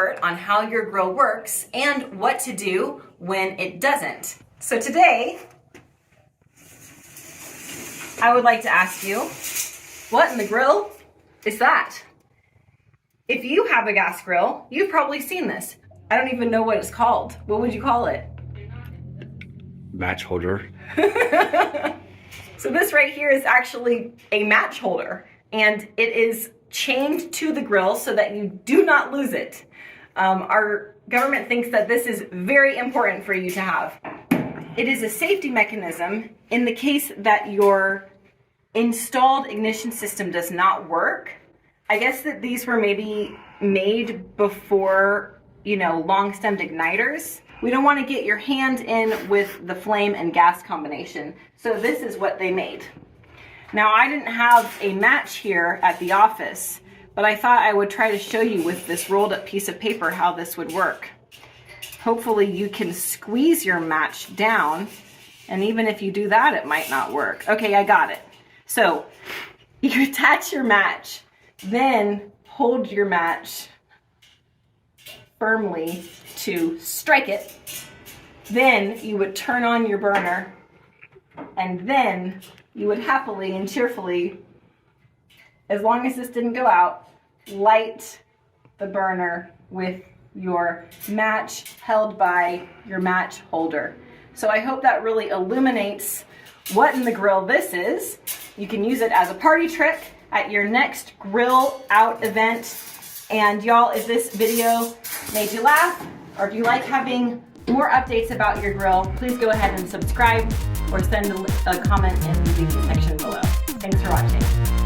expert on how your grill works and what to do when it doesn't. So today, I would like to ask you, what in the grill is that? If you have a gas grill, you've probably seen this. I don't even know what it's called. What would you call it? Match holder. So this right here is actually a match holder, and it is chained to the grill so that you do not lose it. Our government thinks that this is very important for you to have. It is a safety mechanism in the case that your installed ignition system does not work. I guess that these were maybe made before, long-stemmed igniters. We don't want to get your hand in with the flame and gas combination. So this is what they made. Now, I didn't have a match here at the office, but I thought I would try to show you with this rolled up piece of paper how this would work. Hopefully you can squeeze your match down, and even if you do that, it might not work. Okay, I got it. So you attach your match, then hold your match firmly to strike it. Then you would turn on your burner, and then you would happily and cheerfully, as long as this didn't go out, light the burner with your match held by your match holder. So I hope that really illuminates what in the grill this is. You can use it as a party trick at your next grill out event. And y'all, if this video made you laugh, or if you like having more updates about your grill, please go ahead and subscribe or send a comment in the section below. Thanks for watching.